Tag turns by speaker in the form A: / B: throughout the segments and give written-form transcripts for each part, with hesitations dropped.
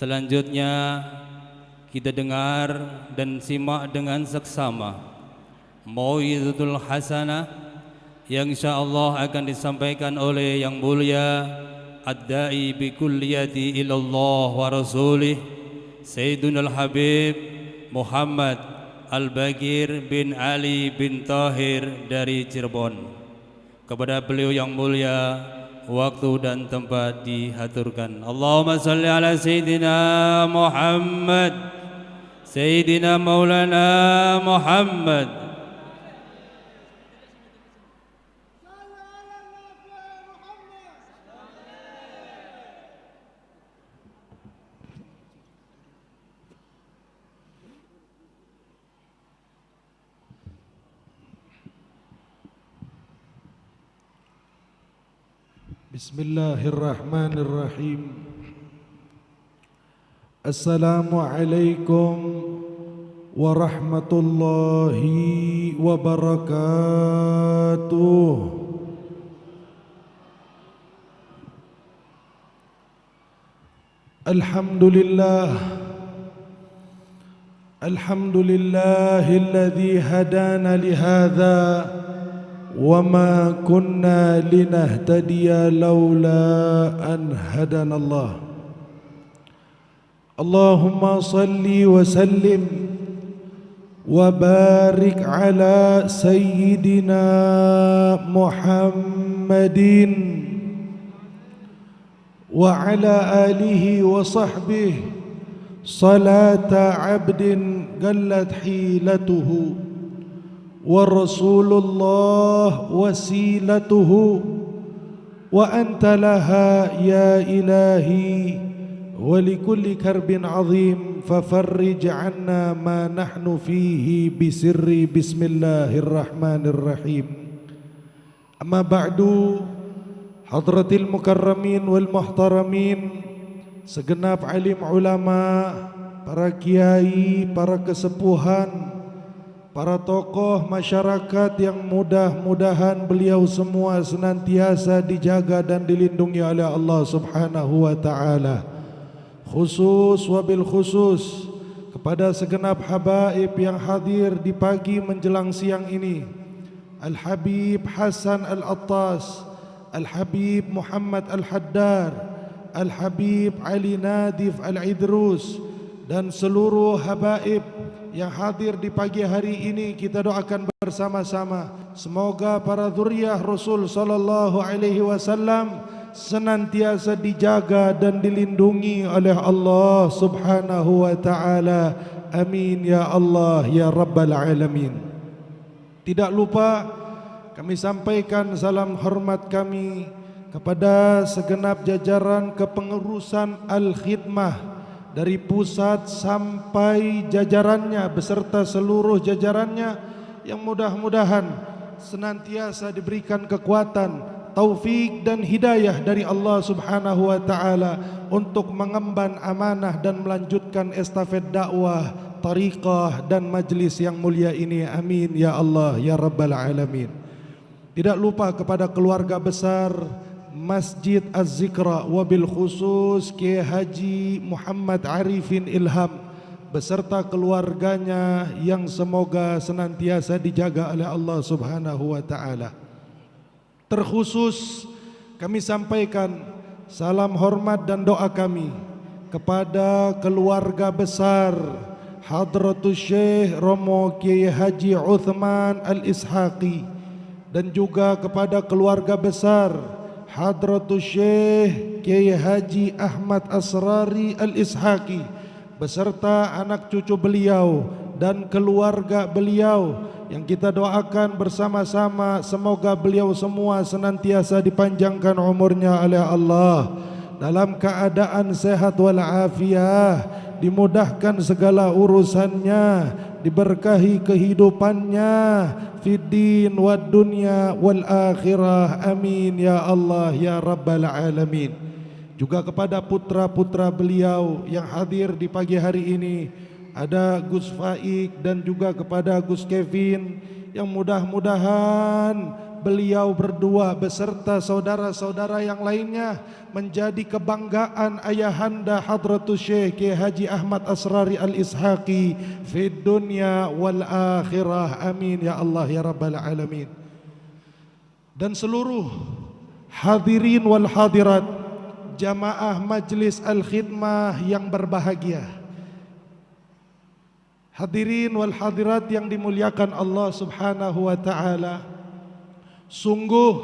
A: Selanjutnya kita dengar dan simak dengan seksama mau'izatul hasanah yang insyaallah akan disampaikan oleh yang mulia ad-da'i bi kulliyati ilallah wa rasulih Sayyidunal Habib Muhammad Al-Bagir bin Ali bin Tahir dari Cirebon. Kepada beliau yang mulia, waktu dan tempat dihaturkan. Allahumma salli ala Sayyidina Muhammad, Sayyidina Maulana Muhammad.
B: Bismillahirrahmanirrahim. Assalamualaikum warahmatullahi wabarakatuh. Alhamdulillah, alhamdulillahilladzi hadana lihadza وما كنا لنهتدي لولا أن هدانا الله. اللهم صل وسلم وبارك على سيدنا محمد وعلى آله وصحبه صلاة عبد قلت حيلته ورسول الله وسيلته وأنت لها يا إلهي ولكل كرب عظيم ففرج عنا ما نحن فيه بسر بسم الله الرحمن الرحيم. أما بعد حضرة المكرمين والمحترمين, segenap alim ulama, para kiai, para kesepuhan, para tokoh masyarakat yang mudah-mudahan beliau semua senantiasa dijaga dan dilindungi oleh Allah Subhanahu wa taala. Khusus wabil khusus kepada segenap habaib yang hadir di pagi menjelang siang ini. Al-Habib Hasan Al-Attas, Al-Habib Muhammad Al-Haddar, Al-Habib Ali Nadif Al-Idrus dan seluruh habaib yang hadir di pagi hari ini, kita doakan bersama-sama semoga para zuriyah Rasul sallallahu alaihi wasallam senantiasa dijaga dan dilindungi oleh Allah Subhanahu wa taala. Amin ya Allah ya rabbal alamin. Tidak lupa kami sampaikan salam hormat kami kepada segenap jajaran kepengurusan Al-Khidmah dari pusat sampai jajarannya beserta seluruh jajarannya, yang mudah-mudahan senantiasa diberikan kekuatan, taufik dan hidayah dari Allah Subhanahu wa taala untuk mengemban amanah dan melanjutkan estafet dakwah, tariqah dan majlis yang mulia ini. Amin ya Allah ya rabbal alamin. Tidak lupa kepada keluarga besar Masjid Az-Zikra wabil khusus Kiai Haji Muhammad Arifin Ilham beserta keluarganya yang semoga senantiasa dijaga oleh Allah Subhanahu wa taala. Terkhusus kami sampaikan salam hormat dan doa kami kepada keluarga besar Hadratus Syekh Romo Kiai Haji Uthman Al-Ishaqi dan juga kepada keluarga besar Hadratus Syekh Kiai Haji Ahmad Asrari Al-Ishaqi beserta anak cucu beliau dan keluarga beliau, yang kita doakan bersama-sama semoga beliau semua senantiasa dipanjangkan umurnya oleh Allah dalam keadaan sehat walafiat, dimudahkan segala urusannya, diberkahi kehidupannya fid din wad dunya wal akhirah. Amin ya Allah ya rabbal alamin. Juga kepada putra-putra beliau yang hadir di pagi hari ini, ada Gus Faik dan juga kepada Gus Kevin, yang mudah-mudahan beliau berdua beserta saudara-saudara yang lainnya menjadi kebanggaan ayahanda Hadratus Syekh Kiai Haji Ahmad Asrari Al-Ishaqi fid dunya wal akhirah. Amin ya Allah ya rabbal alamin. Dan seluruh hadirin wal hadirat jamaah Majlis Al-Khidmah yang berbahagia, hadirin wal hadirat yang dimuliakan Allah Subhanahu wa taala, sungguh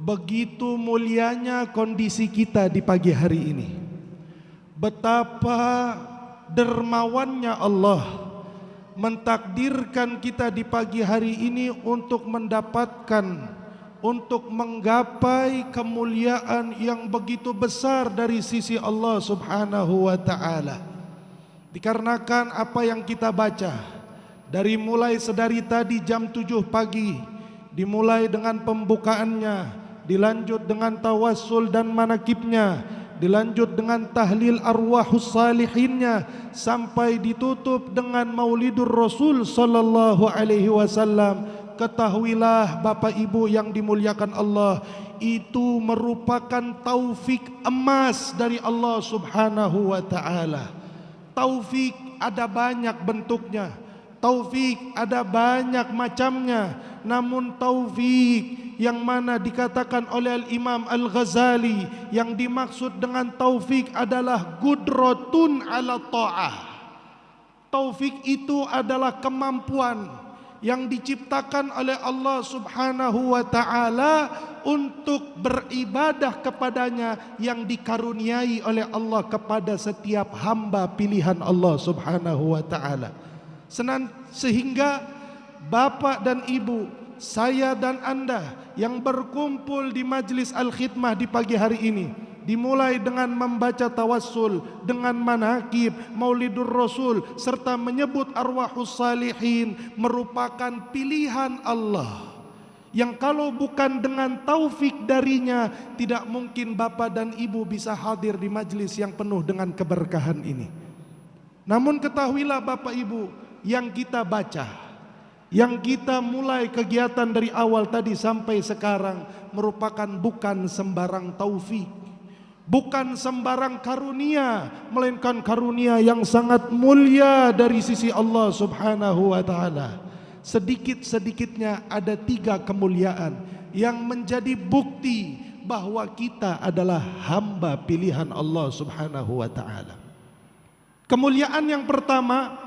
B: begitu mulianya kondisi kita di pagi hari ini. Betapa dermawannya Allah mentakdirkan kita di pagi hari ini untuk mendapatkan, untuk menggapai kemuliaan yang begitu besar dari sisi Allah Subhanahu wa taala. Dikarenakan apa yang kita baca dari mulai sedari tadi jam 7 pagi, dimulai dengan pembukaannya, dilanjut dengan tawassul dan manakibnya, dilanjut dengan tahlil arwahus salihinnya, sampai ditutup dengan maulidur Rasul sallallahu alaihi wasallam. Ketahuilah Bapak Ibu yang dimuliakan Allah, itu merupakan taufik emas dari Allah Subhanahu wa taala. Taufik ada banyak bentuknya, taufik ada banyak macamnya, namun taufik yang mana dikatakan oleh Al-Imam Al-Ghazali, yang dimaksud dengan taufik adalah qudratun ala ta'ah. Taufik itu adalah kemampuan yang diciptakan oleh Allah Subhanahu wa taala untuk beribadah kepadanya, yang dikaruniai oleh Allah kepada setiap hamba pilihan Allah Subhanahu wa taala. Sehingga Bapak dan Ibu, saya dan Anda yang berkumpul di Majlis Al-Khidmah di pagi hari ini, dimulai dengan membaca tawassul, dengan manakib, maulidur Rasul, serta menyebut arwahus salihin, merupakan pilihan Allah yang kalau bukan dengan taufik darinya, tidak mungkin Bapak dan Ibu bisa hadir di majlis yang penuh dengan keberkahan ini. Namun ketahuilah Bapak Ibu, yang kita baca, yang kita mulai kegiatan dari awal tadi sampai sekarang, merupakan bukan sembarang taufik, bukan sembarang karunia, melainkan karunia yang sangat mulia dari sisi Allah Subhanahu wa taala. Sedikit-sedikitnya ada 3 kemuliaan yang menjadi bukti bahwa kita adalah hamba pilihan Allah Subhanahu wa taala. Kemuliaan yang pertama,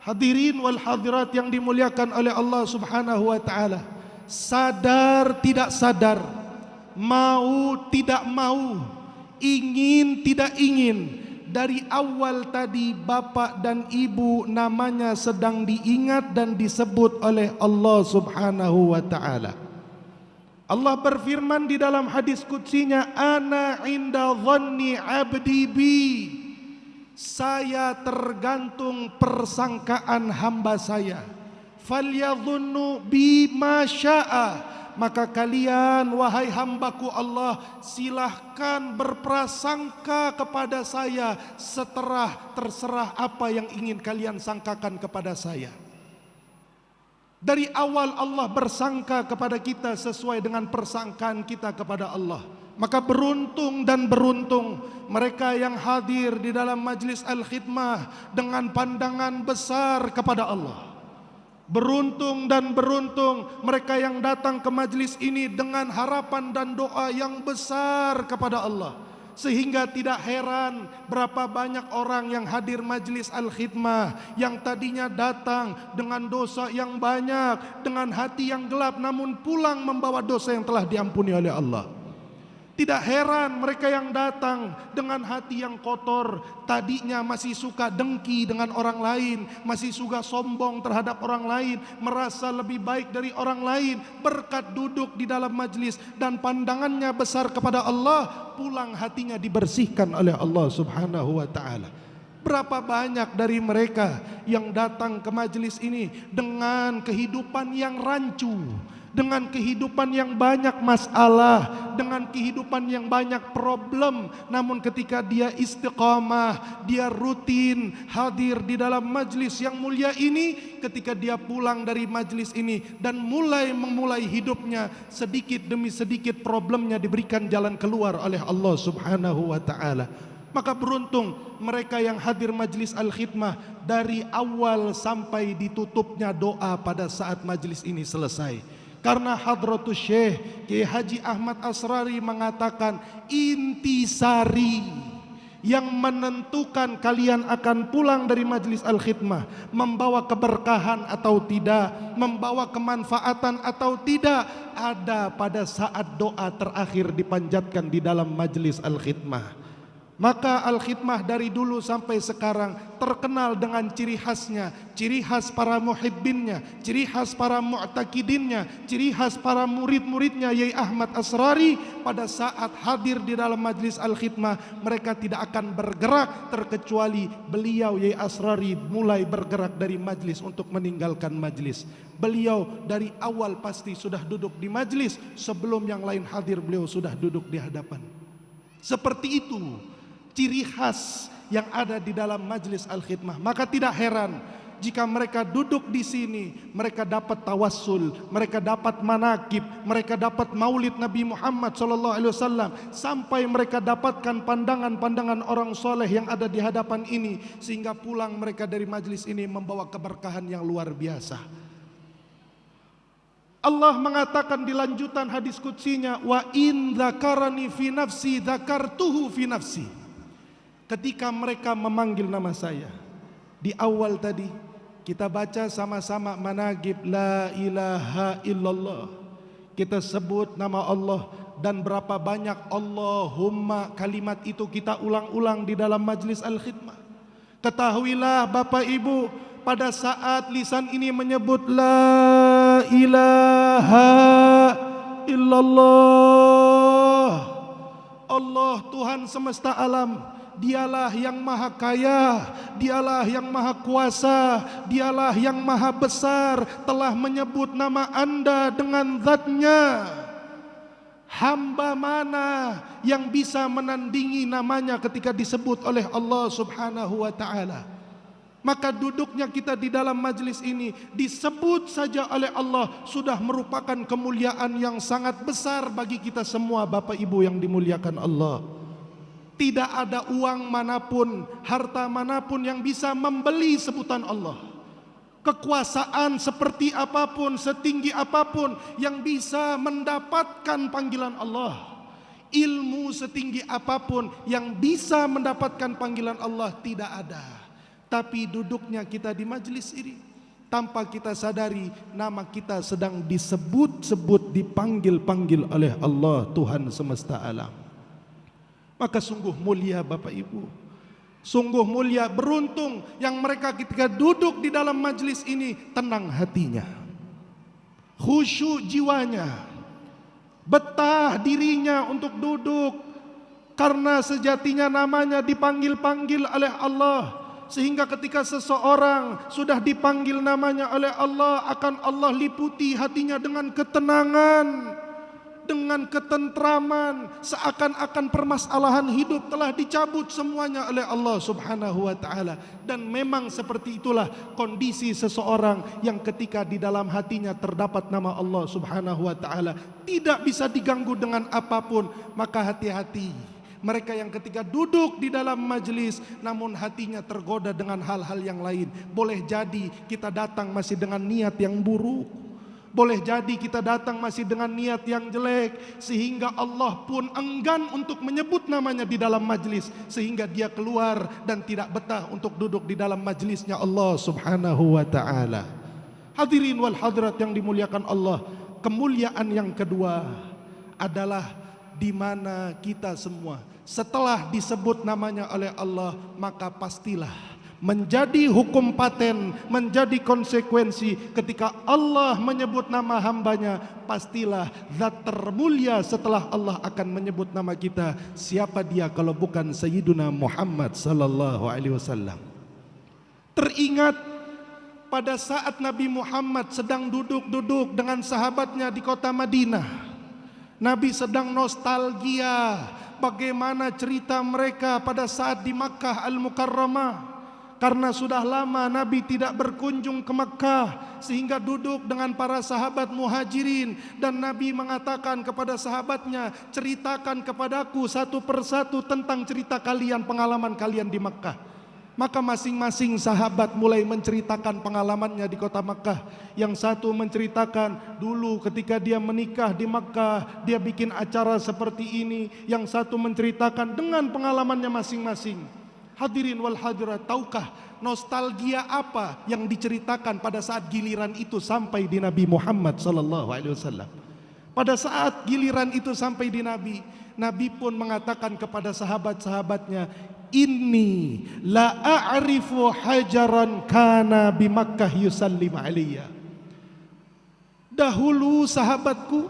B: hadirin wal hadirat yang dimuliakan oleh Allah Subhanahu wa taala, sadar tidak sadar, mau tidak mau, ingin tidak ingin, dari awal tadi Bapak dan Ibu namanya sedang diingat dan disebut oleh Allah Subhanahu wa taala. Allah berfirman di dalam hadis qudsinya, ana inda dhanni abdi bi, saya tergantung persangkaan hamba saya. Falyadhunnu bi ma syaa, maka kalian wahai hambaku Allah, silahkan berprasangka kepada saya terserah apa yang ingin kalian sangkakan kepada saya. Dari awal Allah bersangka kepada kita sesuai dengan persangkaan kita kepada Allah. Maka beruntung dan beruntung mereka yang hadir di dalam Majlis Al-Khidmah dengan pandangan besar kepada Allah. Beruntung dan beruntung mereka yang datang ke majlis ini dengan harapan dan doa yang besar kepada Allah. Sehingga tidak heran berapa banyak orang yang hadir Majlis Al-Khidmah yang tadinya datang dengan dosa yang banyak, dengan hati yang gelap, namun pulang membawa dosa yang telah diampuni oleh Allah. Tidak heran mereka yang datang dengan hati yang kotor, tadinya masih suka dengki dengan orang lain, masih suka sombong terhadap orang lain, merasa lebih baik dari orang lain, berkat duduk di dalam majlis dan pandangannya besar kepada Allah, pulang hatinya dibersihkan oleh Allah Subhanahu wa taala. Berapa banyak dari mereka yang datang ke majlis ini dengan kehidupan yang rancu, dengan kehidupan yang banyak masalah, dengan kehidupan yang banyak problem, namun ketika dia istiqamah, dia rutin hadir di dalam majlis yang mulia ini, ketika dia pulang dari majlis ini dan memulai hidupnya, sedikit demi sedikit problemnya diberikan jalan keluar oleh Allah Subhanahu wa taala. Maka beruntung mereka yang hadir majlis Al-Khidmah dari awal sampai ditutupnya doa pada saat majlis ini selesai. Karena Hadratus Syekh Kiai Haji Ahmad Asrari mengatakan intisari yang menentukan kalian akan pulang dari majlis Al-Khidmah membawa keberkahan atau tidak, membawa kemanfaatan atau tidak, ada pada saat doa terakhir dipanjatkan di dalam majlis Al-Khidmah. Maka Al-Khidmah dari dulu sampai sekarang terkenal dengan ciri khasnya, ciri khas para muhibbinnya, ciri khas para mu'takidinnya, ciri khas para murid-muridnya Yai Ahmad Asrari. Pada saat hadir di dalam majlis Al-Khidmah, mereka tidak akan bergerak terkecuali beliau Yai Asrari mulai bergerak dari majlis untuk meninggalkan majlis. Beliau dari awal pasti sudah duduk di majlis, sebelum yang lain hadir beliau sudah duduk di hadapan. Seperti itu ciri khas yang ada di dalam majlis Al-Khidmah. Maka tidak heran jika mereka duduk di sini, mereka dapat tawassul, mereka dapat manakib, mereka dapat maulid Nabi Muhammad SAW, sampai mereka dapatkan pandangan-pandangan orang soleh yang ada di hadapan ini, sehingga pulang mereka dari majlis ini membawa keberkahan yang luar biasa. Allah mengatakan di lanjutan hadis qudsinya, wa in dzakarani fi nafsi dzakartuhu fi nafsi. Ketika mereka memanggil nama saya, di awal tadi kita baca sama-sama managib la ilaha illallah, kita sebut nama Allah, dan berapa banyak Allahumma kalimat itu kita ulang-ulang di dalam majlis Al-Khidmah. Ketahuilah Bapak Ibu, pada saat lisan ini menyebut la ilaha illallah, Allah Tuhan semesta alam, Dialah yang maha kaya, Dialah yang maha kuasa, Dialah yang maha besar, telah menyebut nama Anda dengan zatnya. Hamba mana yang bisa menandingi namanya ketika disebut oleh Allah Subhanahu wa ta'ala? Maka duduknya kita di dalam majlis ini disebut saja oleh Allah sudah merupakan kemuliaan yang sangat besar bagi kita semua Bapak Ibu yang dimuliakan Allah. Tidak ada uang manapun, harta manapun yang bisa membeli sebutan Allah. Kekuasaan seperti apapun, setinggi apapun yang bisa mendapatkan panggilan Allah. Ilmu setinggi apapun yang bisa mendapatkan panggilan Allah tidak ada. Tapi duduknya kita di majlis ini, tanpa kita sadari nama kita sedang disebut-sebut, dipanggil-panggil oleh Allah Tuhan semesta alam. Maka sungguh mulia Bapak Ibu, sungguh mulia, beruntung yang mereka ketika duduk di dalam majlis ini tenang hatinya, khusyuk jiwanya, betah dirinya untuk duduk, karena sejatinya namanya dipanggil-panggil oleh Allah. Sehingga ketika seseorang sudah dipanggil namanya oleh Allah, akan Allah liputi hatinya dengan ketenangan, dengan ketentraman, seakan-akan permasalahan hidup telah dicabut semuanya oleh Allah Subhanahu wa ta'ala. Dan memang seperti itulah kondisi seseorang yang ketika di dalam hatinya terdapat nama Allah Subhanahu wa ta'ala, tidak bisa diganggu dengan apapun. Maka hati-hati mereka yang ketika duduk di dalam majlis namun hatinya tergoda dengan hal-hal yang lain. Boleh jadi kita datang masih dengan niat yang buruk, boleh jadi kita datang masih dengan niat yang jelek, sehingga Allah pun enggan untuk menyebut namanya di dalam majlis, sehingga dia keluar dan tidak betah untuk duduk di dalam majlisnya Allah Subhanahu wa ta'ala. Hadirin wal hadirat yang dimuliakan Allah, kemuliaan yang kedua adalah di mana kita semua setelah disebut namanya oleh Allah, maka pastilah menjadi hukum paten, menjadi konsekuensi ketika Allah menyebut nama hambanya, pastilah zat termulia setelah Allah akan menyebut nama kita. Siapa dia kalau bukan Sayyiduna Muhammad sallallahu alaihi wasallam. Teringat pada saat Nabi Muhammad sedang duduk-duduk dengan sahabatnya di kota Madinah. Nabi sedang nostalgia bagaimana cerita mereka pada saat di Makkah Al-Mukarramah. Karena sudah lama Nabi tidak berkunjung ke Makkah, sehingga duduk dengan para sahabat muhajirin. Dan Nabi mengatakan kepada sahabatnya, ceritakan kepadaku satu persatu tentang cerita kalian, pengalaman kalian di Makkah. Maka masing-masing sahabat mulai menceritakan pengalamannya di kota Makkah. Yang satu menceritakan dulu ketika dia menikah di Makkah, dia bikin acara seperti ini. Yang satu menceritakan dengan pengalamannya masing-masing. Hadirin wal hadirat, tahukah nostalgia apa yang diceritakan pada saat giliran itu sampai di Nabi Muhammad sallallahu alaihi wasallam? Pada saat giliran itu sampai di Nabi, Nabi pun mengatakan kepada sahabat-sahabatnya, "Inni la a'rifu hajaran kana bi Makkah yusallim alayya." Dahulu sahabatku,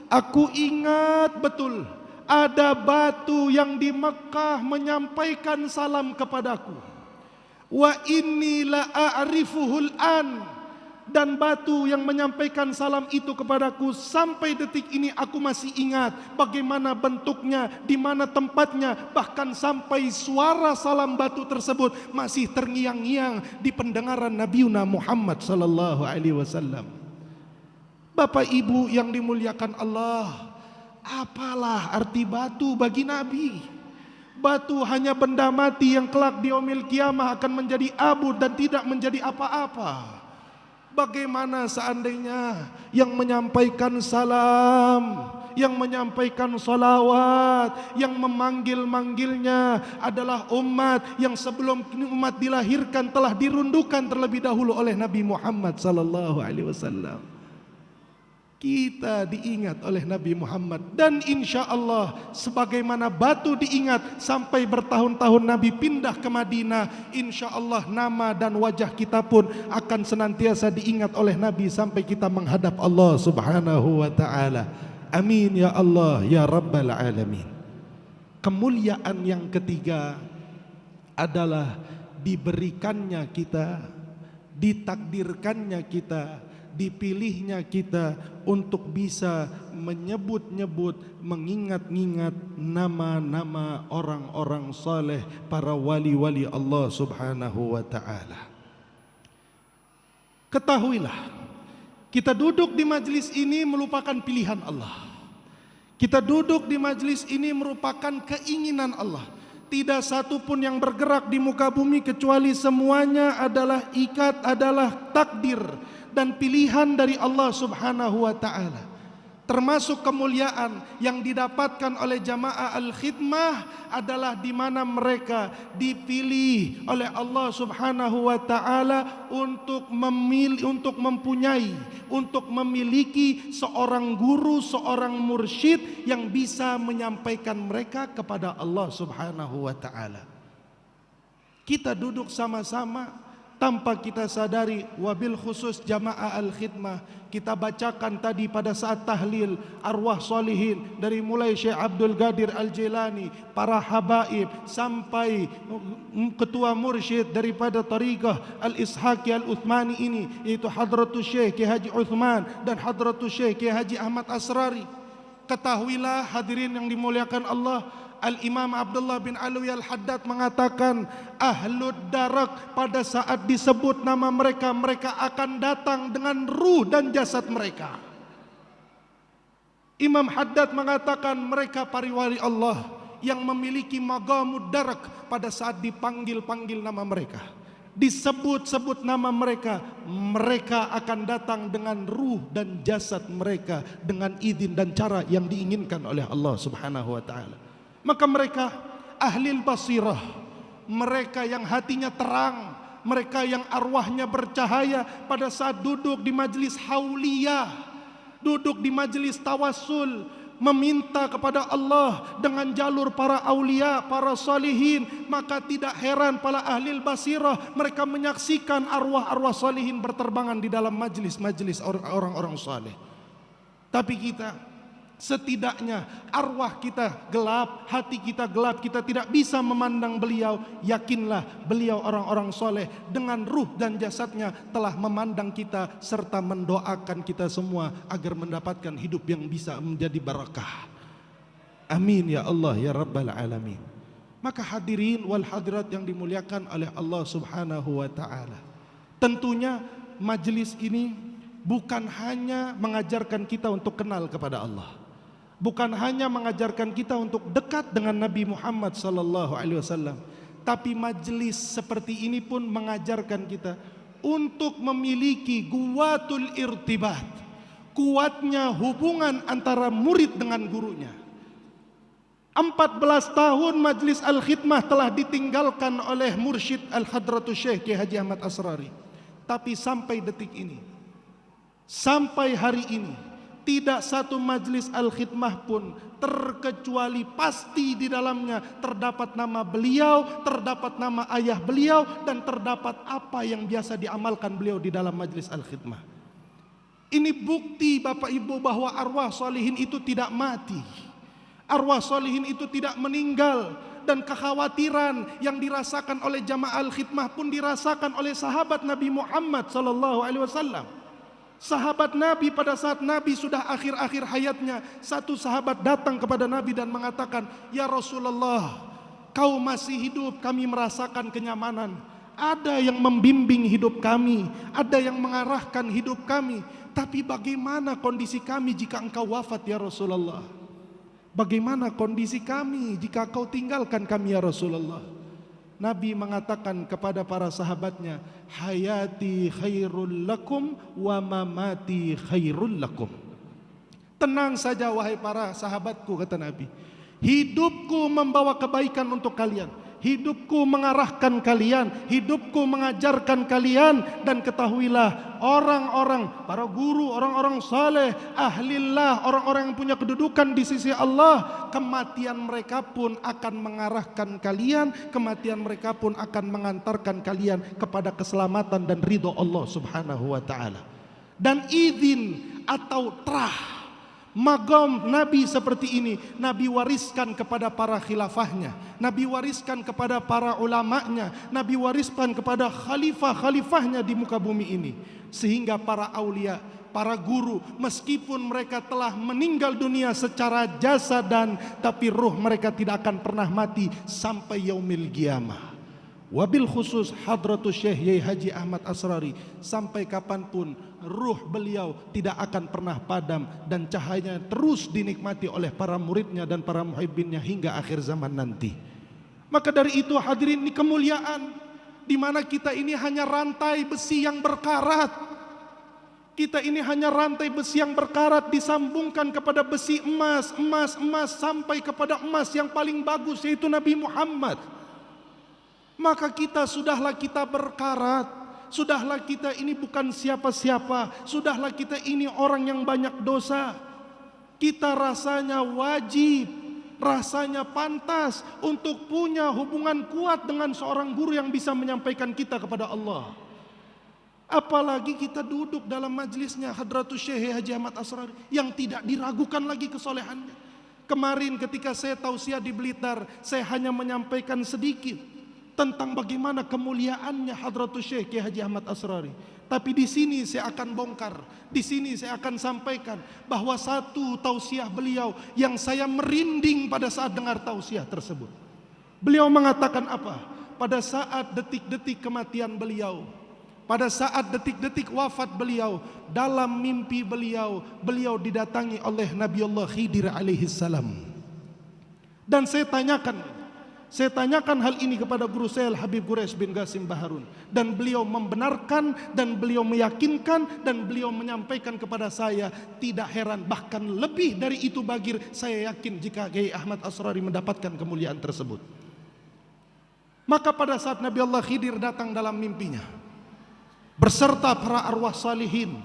B: aku ingat betul ada batu yang di Makkah menyampaikan salam kepadaku. Wa inni la a'rifuhul an, dan batu yang menyampaikan salam itu kepadaku sampai detik ini aku masih ingat bagaimana bentuknya, di mana tempatnya, bahkan sampai suara salam batu tersebut masih terngiang-ngiang di pendengaran Nabiuna Muhammad sallallahu alaihi wasallam. Bapak Ibu yang dimuliakan Allah, apalah arti batu bagi Nabi? Batu hanya benda mati yang kelak di yaumil kiamah akan menjadi abu dan tidak menjadi apa-apa. Bagaimana seandainya yang menyampaikan salam, yang menyampaikan salawat, yang memanggil-manggilnya adalah umat yang sebelum umat dilahirkan telah dirundukan terlebih dahulu oleh Nabi Muhammad sallallahu alaihi wasallam. Kita diingat oleh Nabi Muhammad, dan insya Allah sebagaimana batu diingat sampai bertahun-tahun Nabi pindah ke Madinah, insya Allah nama dan wajah kita pun akan senantiasa diingat oleh Nabi sampai kita menghadap Allah subhanahu wa ta'ala. Amin ya Allah ya Rabbal Alamin. Kemuliaan yang ketiga adalah diberikannya kita, ditakdirkannya kita, dipilihnya kita untuk bisa menyebut-nyebut, mengingat-ingat nama-nama orang-orang saleh, para wali-wali Allah subhanahu wa ta'ala. Ketahuilah, kita duduk di majlis ini merupakan pilihan Allah. Kita duduk di majlis ini merupakan keinginan Allah. Tidak satu pun yang bergerak di muka bumi kecuali semuanya adalah ikat, adalah takdir dan pilihan dari Allah subhanahu wa ta'ala. Termasuk kemuliaan yang didapatkan oleh jamaah al-khidmah adalah di mana mereka dipilih oleh Allah subhanahu wa ta'ala untuk mempunyai, untuk memiliki seorang guru, seorang mursyid yang bisa menyampaikan mereka kepada Allah subhanahu wa ta'ala. Kita duduk sama-sama tanpa kita sadari, wabil khusus jamaah al-khidmah, kita bacakan tadi pada saat tahlil arwah solihin, dari mulai Syekh Abdul Qadir Al-Jilani, para habaib, sampai ketua mursyid daripada Tariqah Al-Ishaqi Al-Uthmani ini, yaitu Hadratus Syekh Kiai Haji Uthman dan Hadratus Syekh Kiai Haji Ahmad Asrari. Ketahuilah hadirin yang dimuliakan Allah, Al-Imam Abdullah bin Alwi Al-Haddad mengatakan, Ahlud Darak pada saat disebut nama mereka, mereka akan datang dengan ruh dan jasad mereka. Imam Haddad mengatakan mereka para wali Allah yang memiliki maqamud darak pada saat dipanggil-panggil nama mereka, disebut-sebut nama mereka, mereka akan datang dengan ruh dan jasad mereka dengan izin dan cara yang diinginkan oleh Allah subhanahu wa ta'ala. Maka mereka ahlil basirah, mereka yang hatinya terang, mereka yang arwahnya bercahaya pada saat duduk di majlis hauliyah, duduk di majlis tawassul, meminta kepada Allah dengan jalur para aulia, para salihin, maka tidak heran para ahlil basirah mereka menyaksikan arwah-arwah salihin berterbangan di dalam majlis-majlis orang-orang saleh. Tapi kita Setidaknya arwah kita gelap, hati kita gelap, kita tidak bisa memandang beliau. Yakinlah beliau orang-orang soleh dengan ruh dan jasadnya telah memandang kita serta mendoakan kita semua agar mendapatkan hidup yang bisa menjadi barakah. Amin ya Allah ya Rabbal Alamin. Maka hadirin wal hadirat yang dimuliakan oleh Allah Subhanahu wa ta'ala, tentunya majelis ini bukan hanya mengajarkan kita untuk kenal kepada Allah, bukan hanya mengajarkan kita untuk dekat dengan Nabi Muhammad sallallahu alaihi wasallam, tapi majelis seperti ini pun mengajarkan kita untuk memiliki guwatul irtibat, kuatnya hubungan antara murid dengan gurunya. 14 tahun Majlis Al-Khidmah telah ditinggalkan oleh Mursyid Al-Hadratus Syekh Kiai Haji Ahmad Asrari. Tapi sampai detik ini, sampai hari ini, tidak satu Majlis Al-Khidmah pun terkecuali pasti di dalamnya terdapat nama beliau, terdapat nama ayah beliau, dan terdapat apa yang biasa diamalkan beliau di dalam Majlis Al-Khidmah. Ini bukti Bapak Ibu bahwa arwah solihin itu tidak mati. Arwah solihin itu tidak meninggal, dan kekhawatiran yang dirasakan oleh jamaah Al-Khidmah pun dirasakan oleh sahabat Nabi Muhammad sallallahu alaihi wasallam. Sahabat Nabi pada saat Nabi sudah akhir-akhir hayatnya, satu sahabat datang kepada Nabi dan mengatakan, "Ya Rasulullah, kau masih hidup, kami merasakan kenyamanan. Ada yang membimbing hidup kami, ada yang mengarahkan hidup kami. Tapi bagaimana kondisi kami jika engkau wafat ya Rasulullah? Bagaimana kondisi kami jika kau tinggalkan kami ya Rasulullah?" Nabi mengatakan kepada para sahabatnya, "Hayati khairul lakum wa mamati khairul lakum." Tenang saja wahai para sahabatku, kata Nabi. Hidupku membawa kebaikan untuk kalian. Hidupku mengarahkan kalian, hidupku mengajarkan kalian, dan ketahuilah orang-orang, para guru, orang-orang saleh, ahlillah, orang-orang yang punya kedudukan di sisi Allah, kematian mereka pun akan mengarahkan kalian, kematian mereka pun akan mengantarkan kalian kepada keselamatan dan ridho Allah Subhanahu wa taala. Dan izin atau trah magam Nabi seperti ini Nabi wariskan kepada para khilafahnya, Nabi wariskan kepada para ulamanya, Nabi wariskan kepada khalifah-khalifahnya di muka bumi ini. Sehingga para aulia, para guru, meskipun mereka telah meninggal dunia secara jasadan, tapi ruh mereka tidak akan pernah mati sampai yaumil qiyamah. Wabil khusus Hadratus Syekh Yai Haji Ahmad Asrari, sampai kapanpun ruh beliau tidak akan pernah padam dan cahayanya terus dinikmati oleh para muridnya dan para muhibbinnya hingga akhir zaman nanti. Maka dari itu hadirin, ini kemuliaan di mana kita ini hanya rantai besi yang berkarat. Kita ini hanya rantai besi yang berkarat disambungkan kepada besi emas, emas sampai kepada emas yang paling bagus, yaitu Nabi Muhammad. Maka sudahlah kita berkarat, sudahlah kita ini bukan siapa-siapa, sudahlah kita ini orang yang banyak dosa. Kita rasanya wajib, rasanya pantas untuk punya hubungan kuat dengan seorang guru yang bisa menyampaikan kita kepada Allah. Apalagi kita duduk dalam majlisnya Hadratus Syekh Haji Ahmad Asrari yang tidak diragukan lagi kesolehannya. Kemarin ketika saya tausiah di Blitar, saya hanya menyampaikan sedikit tentang bagaimana kemuliaannya Hadratus Syekh Kiai Haji Ahmad Asrari. Tapi di sini saya akan bongkar, di sini saya akan sampaikan bahwa satu tausiah beliau yang saya merinding pada saat dengar tausiah tersebut. Beliau mengatakan apa? Pada saat detik-detik kematian beliau, pada saat detik-detik wafat beliau, dalam mimpi beliau didatangi oleh Nabi Allah Khidir alaihi salam. Dan saya tanyakan hal ini kepada guru saya Al-Habib Quraisy bin Qasim Baharun, dan beliau membenarkan dan beliau meyakinkan dan beliau menyampaikan kepada saya, tidak heran bahkan lebih dari itu Bagir, saya yakin jika Kiai Ahmad Asrari mendapatkan kemuliaan tersebut. Maka pada saat Nabi Allah Khidir datang dalam mimpinya beserta para arwah salihin,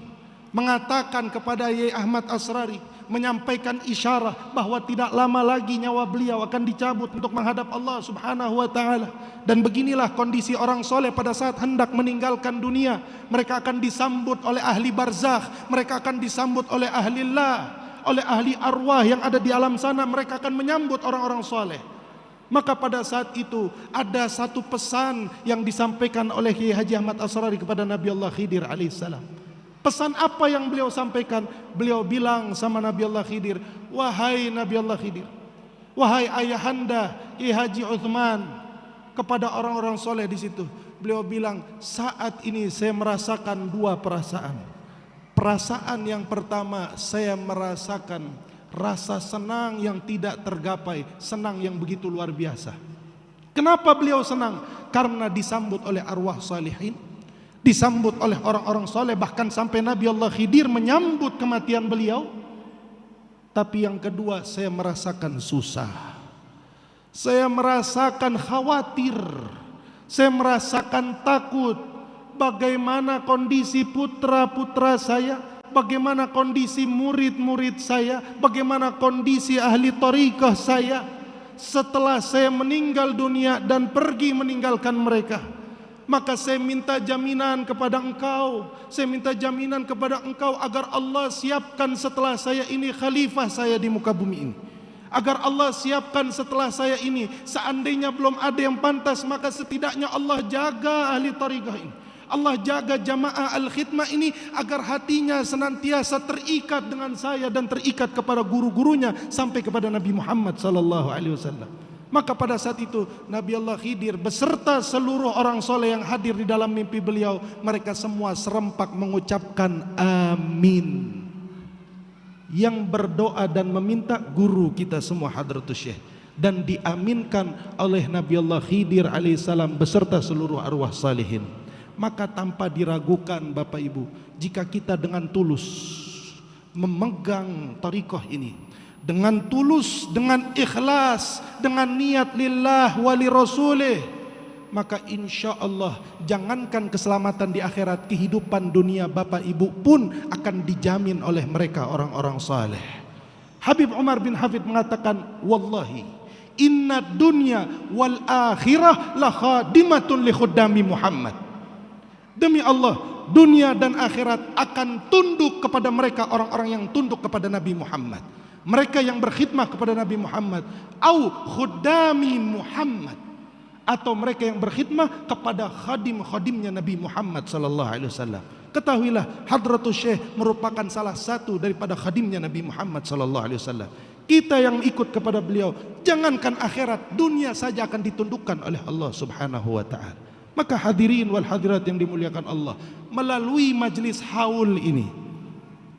B: mengatakan kepada Kiai Ahmad Asrari, menyampaikan isyarat bahwa tidak lama lagi nyawa beliau akan dicabut untuk menghadap Allah Subhanahu wa taala. Dan beginilah kondisi orang soleh pada saat hendak meninggalkan dunia. Mereka akan disambut oleh ahli barzakh, mereka akan disambut oleh ahlillah, oleh ahli arwah yang ada di alam sana, mereka akan menyambut orang-orang soleh. Maka pada saat itu ada satu pesan yang disampaikan oleh Kiai Haji Ahmad Asrari kepada Nabi Allah Khidir alaihissalam. Pesan apa yang beliau sampaikan? Beliau bilang sama Nabi Allah Khidir, wahai Nabi Allah Khidir, wahai ayahanda Kiai Haji Uthman, kepada orang-orang soleh di situ. Beliau bilang, saat ini saya merasakan dua perasaan. Perasaan yang pertama, saya merasakan rasa senang yang tidak tergapai, senang yang begitu luar biasa. Kenapa beliau senang? Karena disambut oleh arwah salihin, disambut oleh orang-orang soleh, bahkan sampai Nabi Allah Khidir menyambut kematian beliau. Tapi yang kedua, saya merasakan susah, saya merasakan khawatir, saya merasakan takut. Bagaimana kondisi putra-putra saya, bagaimana kondisi murid-murid saya, bagaimana kondisi ahli thariqah saya setelah saya meninggal dunia dan pergi meninggalkan mereka. Maka saya minta jaminan kepada engkau, saya minta jaminan kepada engkau agar Allah siapkan setelah saya ini khalifah saya di muka bumi ini. Agar Allah siapkan setelah saya ini, seandainya belum ada yang pantas, maka setidaknya Allah jaga ahli thariqah ini, Allah jaga jamaah al-khidmah ini, agar hatinya senantiasa terikat dengan saya dan terikat kepada guru-gurunya sampai kepada Nabi Muhammad sallallahu alaihi wasallam. Maka pada saat itu Nabi Allah Khidir beserta seluruh orang soleh yang hadir di dalam mimpi beliau, mereka semua serempak mengucapkan amin. Yang berdoa dan meminta guru kita semua Hadratus Syekh, dan diaminkan oleh Nabi Allah Khidir alaihissalam beserta seluruh arwah salihin. Maka tanpa diragukan Bapak Ibu, jika kita dengan tulus memegang thariqah ini, dengan tulus, dengan ikhlas, dengan niat lillah wali rasulih, maka insya Allah jangankan keselamatan di akhirat, kehidupan dunia Bapak Ibu pun akan dijamin oleh mereka orang-orang saleh. Habib Umar bin Hafid mengatakan, wallahi inna dunya wal akhirah la khadimatun li khuddami Muhammad. Demi Allah, dunia dan akhirat akan tunduk kepada mereka orang-orang yang tunduk kepada Nabi Muhammad, mereka yang berkhidmah kepada Nabi Muhammad, au khuddami Muhammad, atau mereka yang berkhidmah kepada khadim-khadimnya Nabi Muhammad sallallahu alaihi wasallam. Ketahuilah, Hadratus Syekh merupakan salah satu daripada khadimnya Nabi Muhammad sallallahu alaihi wasallam. Kita yang ikut kepada beliau, jangankan akhirat, dunia saja akan ditundukkan oleh Allah Subhanahu wa taala. Maka hadirin wal hadirat yang dimuliakan Allah, melalui majlis haul ini,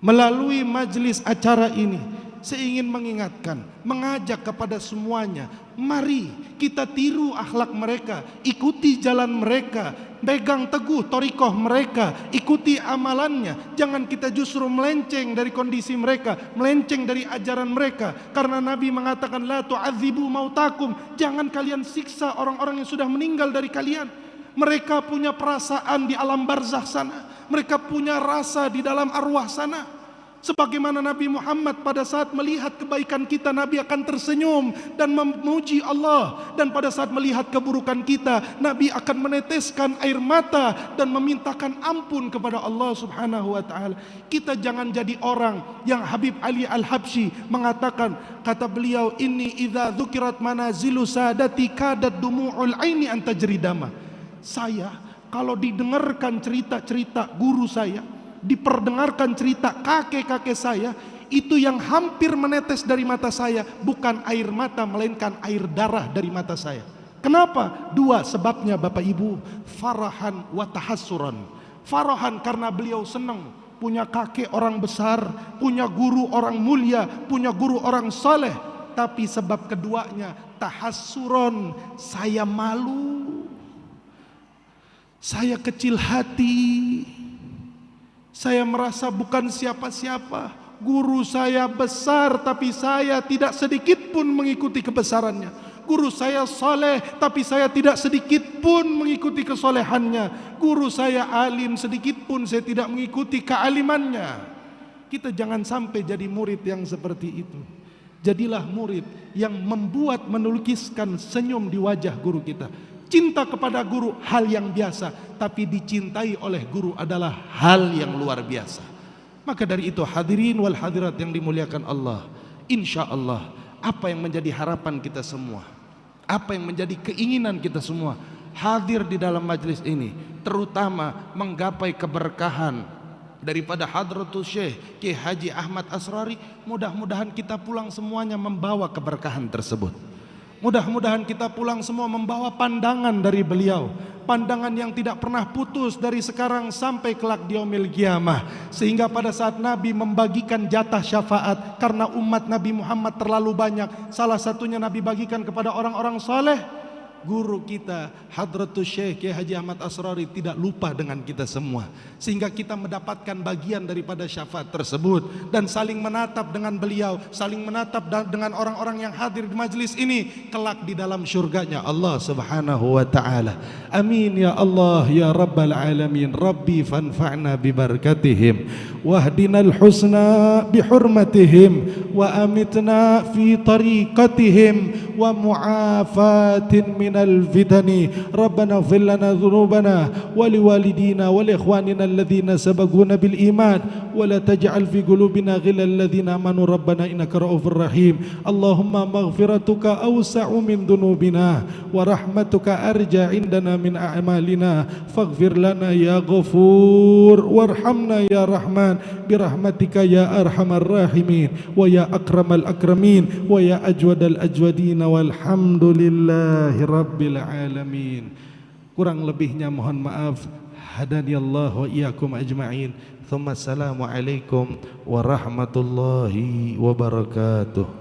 B: melalui majlis acara ini, saya ingin mengingatkan, mengajak kepada semuanya, mari kita tiru akhlak mereka, ikuti jalan mereka, pegang teguh thariqah mereka, ikuti amalannya. Jangan kita justru melenceng dari kondisi mereka, melenceng dari ajaran mereka. Karena Nabi mengatakan, la tu'adzibu mautakum, jangan kalian siksa orang-orang yang sudah meninggal dari kalian. Mereka punya perasaan di alam barzakh sana, mereka punya rasa di dalam arwah sana. Sebagaimana Nabi Muhammad pada saat melihat kebaikan kita, Nabi akan tersenyum dan memuji Allah. Dan pada saat melihat keburukan kita, Nabi akan meneteskan air mata dan memintakan ampun kepada Allah Subhanahu wa ta'ala. Kita jangan jadi orang yang Habib Ali Al-Habsyi mengatakan, kata beliau, inni idza dzukirat manazilu sadati kadat dumu'ul aini an tajri dama. Saya kalau didengarkan cerita-cerita guru saya, diperdengarkan cerita kakek-kakek saya, itu yang hampir menetes dari mata saya bukan air mata, melainkan air darah dari mata saya. Kenapa? Dua sebabnya Bapak Ibu, farahan wa tahassuran. Farahan karena beliau senang punya kakek orang besar, punya guru orang mulia, punya guru orang saleh. Tapi sebab keduanya tahassuran, saya malu, saya kecil hati, saya merasa bukan siapa-siapa. Guru saya besar, tapi saya tidak sedikit pun mengikuti kebesarannya. Guru saya saleh, tapi saya tidak sedikit pun mengikuti kesolehannya. Guru saya alim, sedikit pun saya tidak mengikuti kealimannya. Kita jangan sampai jadi murid yang seperti itu. Jadilah murid yang membuat melukiskan senyum di wajah guru kita. Cinta kepada guru hal yang biasa, tapi dicintai oleh guru adalah hal yang luar biasa. Maka dari itu hadirin wal hadirat yang dimuliakan Allah, insya Allah apa yang menjadi harapan kita semua, apa yang menjadi keinginan kita semua hadir di dalam majlis ini, terutama menggapai keberkahan daripada Hadratul Syekh Kiai Haji Ahmad Asrari. Mudah-mudahan kita pulang semuanya membawa keberkahan tersebut. Mudah-mudahan kita pulang semua membawa pandangan dari beliau, pandangan yang tidak pernah putus dari sekarang sampai kelak di yaumil qiyamah, sehingga pada saat Nabi membagikan jatah syafaat karena umat Nabi Muhammad terlalu banyak, salah satunya Nabi bagikan kepada orang-orang saleh. Guru kita Hadratus Syekh Kiai Haji Ahmad Asrari tidak lupa dengan kita semua, sehingga kita mendapatkan bagian daripada syafaat tersebut dan saling menatap dengan beliau, saling menatap dengan orang-orang yang hadir di majlis ini kelak di dalam syurganya Allah Subhanahu wa taala. Amin ya Allah ya rabbal alamin. Rabbi fanfa'na bi barakatihim wahdinal husna bi hurmatihim wa amitna fi tariqatihim wa mu'afatin min الفتن ربنا اغفر لنا ذنوبنا ولوالدينا ولإخواننا الذين سبقونا بالإيمان ولا تجعل في قلوبنا غلا الذين آمنوا ربنا إنك رؤوف رحيم اللهم مغفرتك أوسع من ذنوبنا ورحمتك أرجى عندنا من أعمالنا فاغفر لنا يا غفور وارحمنا يا رحمن برحمتك يا أرحم الراحمين ويا أكرم الأكرمين ويا أجود الأجودين والحمد لله Rabbil alamin. Kurang lebihnya mohon maaf. Hadaniyallahu wa iyyakum ajma'in. Tsumma assalamu alaikum warahmatullahi wabarakatuh.